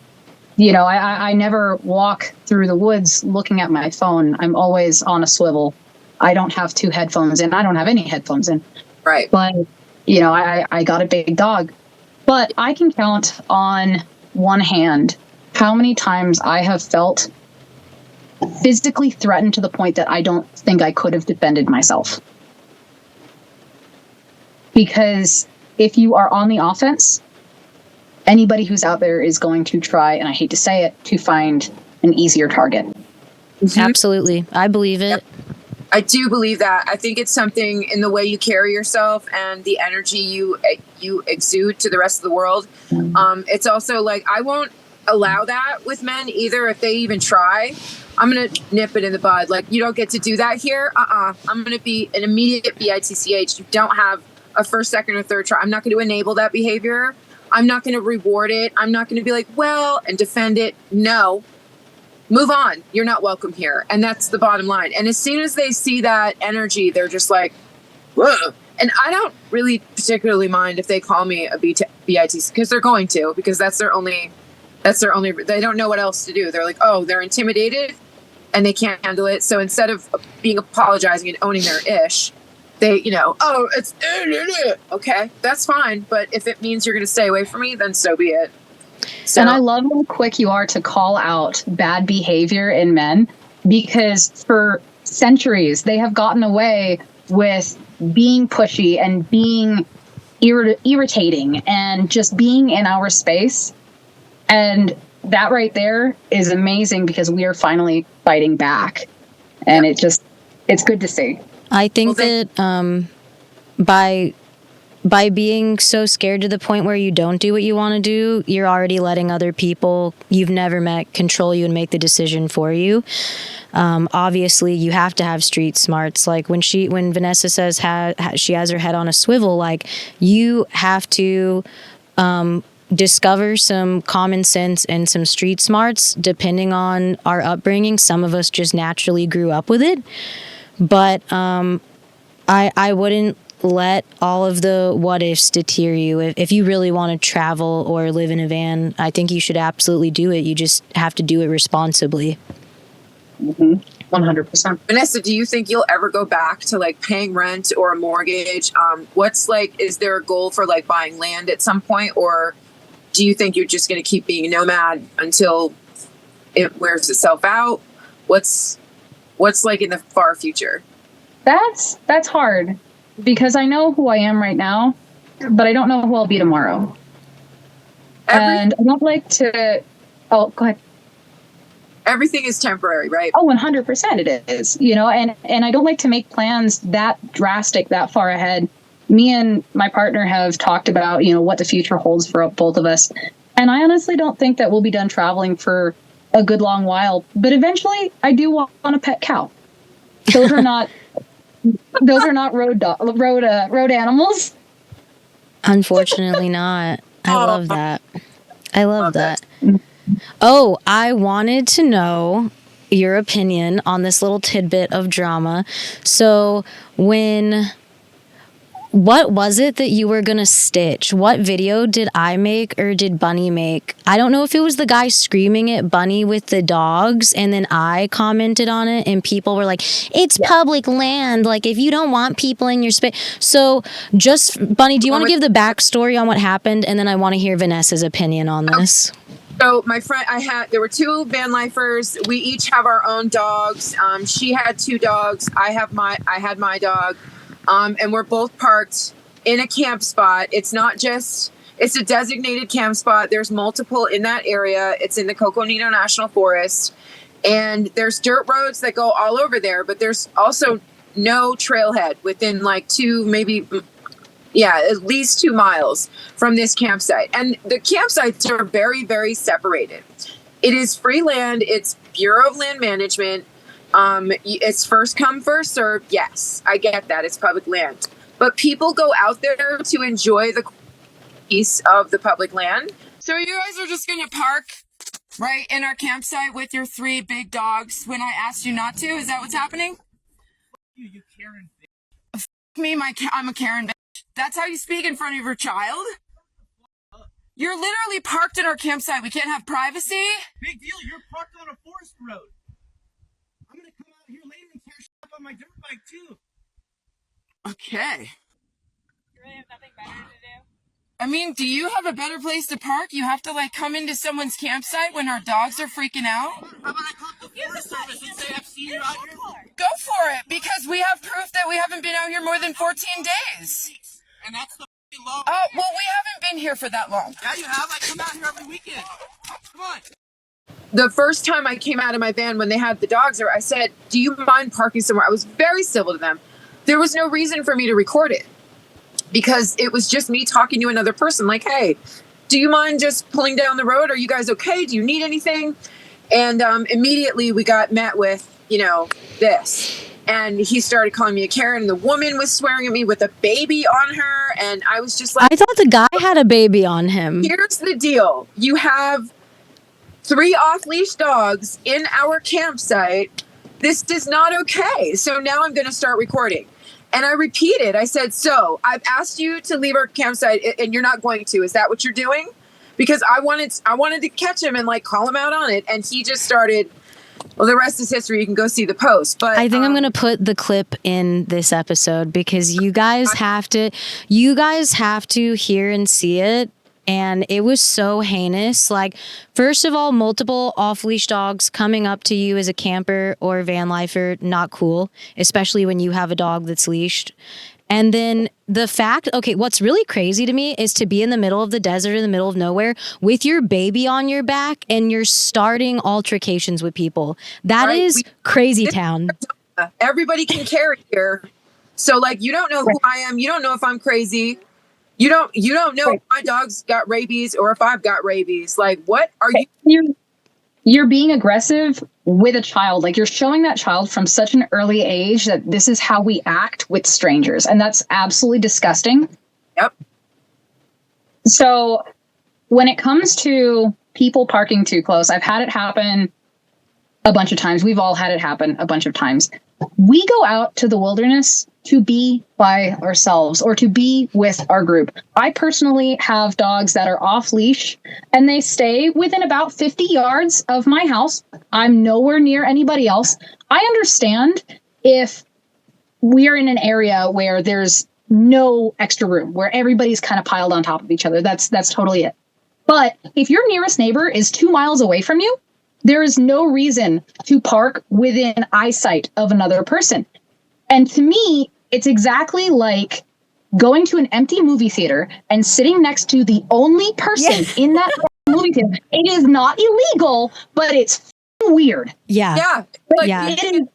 You know, I never walk through the woods looking at my phone. I'm always on a swivel. I don't have 2 headphones in. I don't have any headphones in. Right. But, you know, I got a big dog. But I can count on one hand how many times I have felt physically threatened to the point that I don't think I could have defended myself. Because if you are on the offense, anybody who's out there is going to try, and I hate to say it, to find an easier target. Mm-hmm. Absolutely. I believe it. Yep. I do believe that. I think it's something in the way you carry yourself and the energy you exude to the rest of the world. It's also like, I won't allow that with men either. If they even try, I'm going to nip it in the bud. Like, you don't get to do that here. I'm going to be an immediate bitch. You don't have a first, second, or third try. I'm not going to enable that behavior. I'm not going to reward it. I'm not going to be like, well, and defend it. No. Move on. You're not welcome here. And that's the bottom line. And as soon as they see that energy, they're just like, whoa. And I don't really particularly mind if they call me a BIT, because they're going to, because that's their only, they don't know what else to do. They're like, oh, they're intimidated and they can't handle it. So instead of being apologizing and owning their ish, they, you know, oh, it's okay, that's fine. But if it means you're going to stay away from me, then so be it. So, and I love how quick you are to call out bad behavior in men, because for centuries they have gotten away with being pushy and being irritating and just being in our space. And that right there is amazing, because we are finally fighting back. And it's good to see. I think that by being so scared to the point where you don't do what you want to do, you're already letting other people you've never met control you and make the decision for you. Obviously, you have to have street smarts. Like when Vanessa says she has her head on a swivel, like you have to discover some common sense and some street smarts depending on our upbringing. Some of us just naturally grew up with it. But I wouldn't let all of the what ifs deter you. If you really want to travel or live in a van, I think you should absolutely do it. You just have to do it responsibly. 100%. Vanessa, do you think you'll ever go back to like paying rent or a mortgage? What's like, is there a goal for like buying land at some point? Or do you think you're just going to keep being a nomad until it wears itself out? What's like in the far future? That's hard, because I know who I am right now, but I don't know who I'll be tomorrow. And I don't like to... Oh, go ahead. Everything is temporary, right? Oh, 100% it is. You know, and I don't like to make plans that drastic, that far ahead. Me and my partner have talked about, you know, what the future holds for both of us. And I honestly don't think that we'll be done traveling for a good long while. But eventually, I do want a pet cow. Those are not... Those are not road animals. Unfortunately not. I love that. I love that. Oh, I wanted to know your opinion on this little tidbit of drama. So when What was it that you were going to stitch? What video did I make or did Bunny make? I don't know if it was the guy screaming at Bunny with the dogs and then I commented on it and people were like, it's public land. Like, if you don't want people in your space. So just, Bunny, do you want to give the backstory on what happened? And then I want to hear Vanessa's opinion on this. So my friend, there were two Vanlifers. We each have our own dogs. She had two dogs. I had my dog. And we're both parked in a camp spot. It's a designated camp spot. There's multiple in that area. It's in the Coconino National Forest. And there's dirt roads that go all over there, but there's also no trailhead within like at least 2 miles from this campsite. And the campsites are very, very separated. It is free land. It's Bureau of Land Management. It's first come, first served. Yes, I get that. It's public land. But people go out there to enjoy the piece of the public land. So you guys are just going to park right in our campsite with your 3 big dogs when I asked you not to? Is that what's happening? You Karen bitch. F me, I'm a Karen bitch. That's how you speak in front of your child? You're literally parked in our campsite. We can't have privacy? Big deal. You're parked on a forest road. I'm going to come out here later and tear shit up on my dirt bike, too. Okay. You really have nothing better to do? I mean, do you have a better place to park? You have to, like, come into someone's campsite when our dogs are freaking out? How about I call the Forest Service and say I've seen you out here? Go for it, because we have proof that we haven't been out here more than 14 days. And that's the law. Oh, well, we haven't been here for that long. Yeah, you have. I come out here every weekend. Come on. The first time I came out of my van when they had the dogs there, I said, do you mind parking somewhere? I was very civil to them. There was no reason for me to record it because it was just me talking to another person like, hey, do you mind just pulling down the road? Are you guys okay? Do you need anything? And immediately we got met with, this. And he started calling me a Karen. And the woman was swearing at me with a baby on her. And I was just like, I thought the guy had a baby on him. Here's the deal. You have 3 off-leash dogs in our campsite. This is not okay. So now I'm going to start recording. And I repeated. I said, so I've asked you to leave our campsite and you're not going to. Is that what you're doing? Because I wanted to catch him and like call him out on it. And he just started. Well, the rest is history. You can go see the post. But I think I'm going to put the clip in this episode because you guys have to hear and see it. And it was so heinous. Like, first of all, multiple off-leash dogs coming up to you as a camper or van lifer, not cool, especially when you have a dog that's leashed. And then the fact, okay, what's really crazy to me is to be in the middle of the desert, in the middle of nowhere, with your baby on your back, and you're starting altercations with people. That is crazy town. Everybody can carry here. So, like, you don't know who I am. You don't know if I'm crazy. You don't know if my dog's got rabies or if I've got rabies. Like, what are you? You're being aggressive with a child. Like, you're showing that child from such an early age that this is how we act with strangers. And that's absolutely disgusting. Yep. So when it comes to people parking too close, I've had it happen a bunch of times. We've all had it happen a bunch of times. We go out to the wilderness to be by ourselves or to be with our group. I personally have dogs that are off leash and they stay within about 50 yards of my house. I'm nowhere near anybody else. I understand if we are in an area where there's no extra room, where everybody's kind of piled on top of each other. That's totally it. But if your nearest neighbor is 2 miles away from you, there is no reason to park within eyesight of another person. And to me, it's exactly like going to an empty movie theater and sitting next to the only person in that movie theater. It is not illegal, but it's weird. Yeah. Yeah. Like, Yeah. it is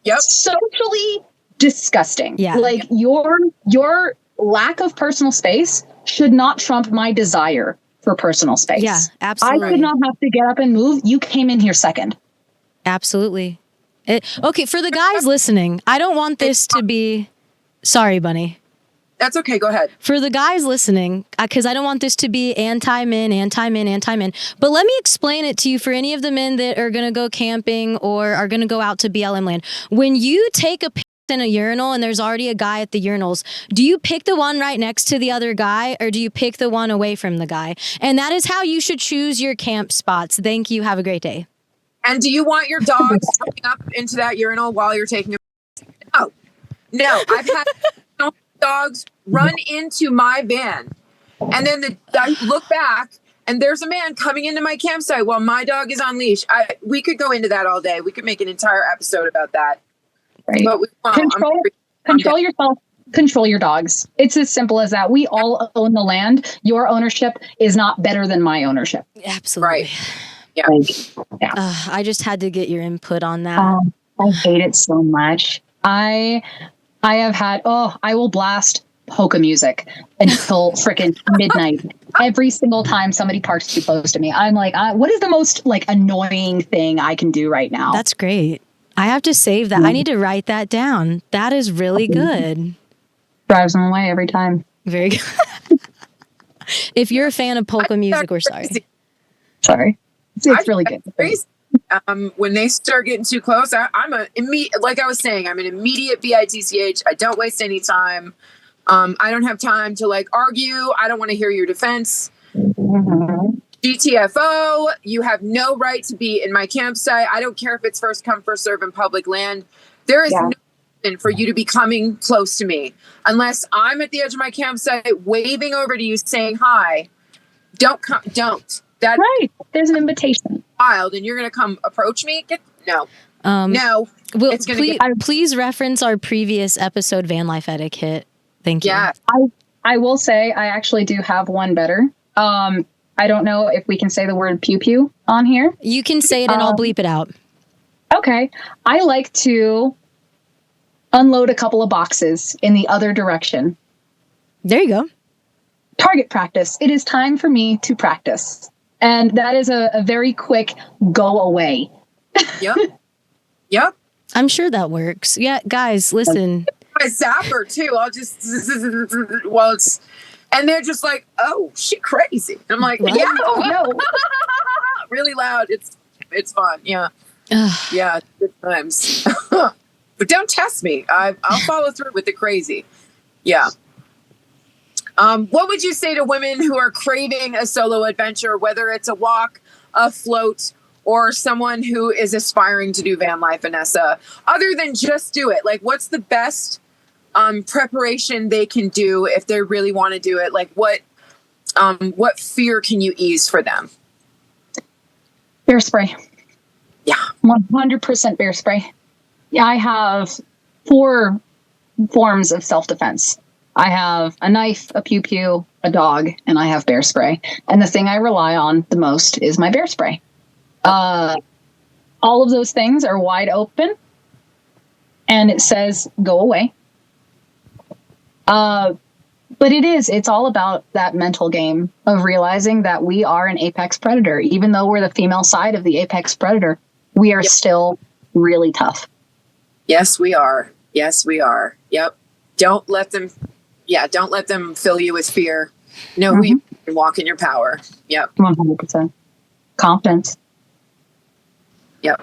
Yep. socially disgusting. Yeah. Like, your lack of personal space should not trump my desire for personal space. Yeah, absolutely. I could not have to get up and move. You came in here second. Absolutely. Okay, for the guys listening, I don't want this to be... Sorry, Bunny. That's okay. Go ahead. For the guys listening, because I don't want this to be anti-men. But let me explain it to you for any of the men that are going to go camping or are going to go out to BLM land. When you take a in a urinal and there's already a guy at the urinals, do you pick the one right next to the other guy or do you pick the one away from the guy? And that is how you should choose your camp spots. Thank you. Have a great day. And do you want your dogs coming up into that urinal while you're taking a No. I've had dogs run into my van and then I look back and there's a man coming into my campsite while my dog is on leash. We could go into that all day. We could make an entire episode about that. Right. But we won't. Control yourself. Control your dogs. It's as simple as that. We all own the land. Your ownership is not better than my ownership. Absolutely. Right. Yeah. I just had to get your input on that. I hate it so much. I have had, I will blast polka music until freaking midnight. Every single time somebody parks too close to me. I'm like, what is the most like annoying thing I can do right now? That's great. I have to save that. I need to write that down. That is really good. Drives them away every time. Very good. If you're a fan of polka music, we're sorry. Sorry. It's really good. When they start getting too close, I'm like I was saying, I'm an immediate bitch. I don't waste any time. I don't have time to like argue. I don't want to hear your defense. Mm-hmm. GTFO, you have no right to be in my campsite. I don't care if it's first come, first serve in public land. There is no reason for you to be coming close to me unless I'm at the edge of my campsite waving over to you saying hi. Don't come. Don't. That right. There's an invitation. Wild, and you're going to come approach me? No. No. Well, please reference our previous episode, Vanlife etiquette. Thank you. Yeah. I will say I actually do have one better. I don't know if we can say the word pew pew on here. You can say it and I'll bleep it out. Okay. I like to unload a couple of boxes in the other direction. There you go. Target practice. It is time for me to practice. And that is a very quick go away. Yep. Yep. I'm sure that works. Yeah, guys, listen. My zapper too. I'll just and they're just like, oh, she crazy. And I'm like, yeah, no. Really loud. It's fun. Yeah. Yeah. Good times. But don't test me. I'll follow through with the crazy. Yeah. What would you say to women who are craving a solo adventure, whether it's a walk, a float, or someone who is aspiring to do van life, Vanessa, other than just do it? Like, what's the best preparation they can do if they really want to do it? Like, what fear can you ease for them? Bear spray. Yeah. 100% bear spray. Yeah, I have 4 forms of self-defense. I have a knife, a pew-pew, a dog, and I have bear spray. And the thing I rely on the most is my bear spray. All of those things are wide open, and it says, go away. But it's all about that mental game of realizing that we are an apex predator. Even though we're the female side of the apex predator, we are still really tough. Yes, we are. Yes, we are. Yep. Don't let them fill you with fear. Know who you are and walk in your power. Yep. 100%. Confidence. Yep.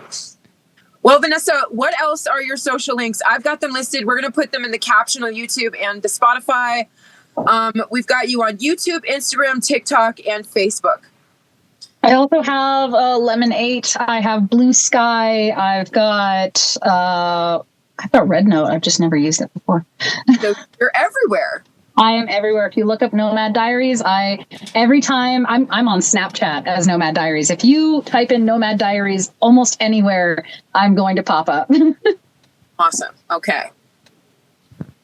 Well, Vanessa, what else are your social links? I've got them listed. We're going to put them in the caption on YouTube and the Spotify. We've got you on YouTube, Instagram, TikTok, and Facebook. I also have Lemon 8. I have Blue Sky. I've got Red Note. I've just never used it before. So you're everywhere. I am everywhere. If you look up Nomad Diaries, every time I'm on Snapchat as Nomad Diaries. If you type in Nomad Diaries almost anywhere, I'm going to pop up. Awesome. Okay.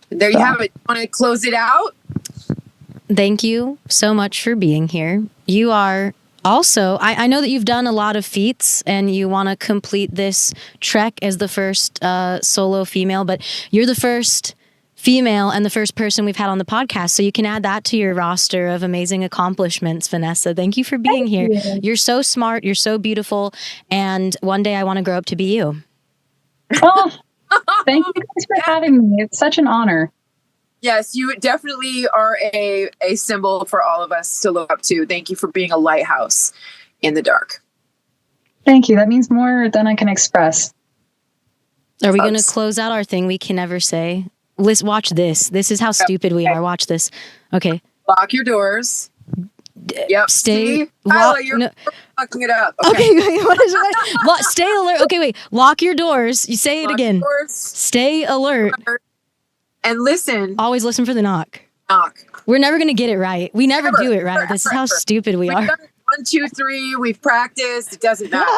There you have it. Want to close it out? Thank you so much for being here. You are also, I know that you've done a lot of feats and you want to complete this trek as the first solo female, but you're the first female and the first person we've had on the podcast. So you can add that to your roster of amazing accomplishments, Vanessa. Thank you for being here. You're so smart. You're so beautiful. And one day I want to grow up to be you. Oh, thank you guys for having me. It's such an honor. Yes, you definitely are a symbol for all of us to look up to. Thank you for being a lighthouse in the dark. Thank you. That means more than I can express. Are we going to folks. close out our thing we can never say? Let's watch this. This is how stupid we are. Watch this. Okay. Lock your doors. Yep. Stay. See? Kyla, you're no. fucking it up. Okay, wait, what is it? Stay alert. Okay, wait. Lock your doors. You say it Lock again. your doors. Stay alert. And listen. Always listen for the knock. Knock. We're never going to get it right. We never do it right. This is how stupid we We've are. done 1, 2, 3. We've practiced. It doesn't matter.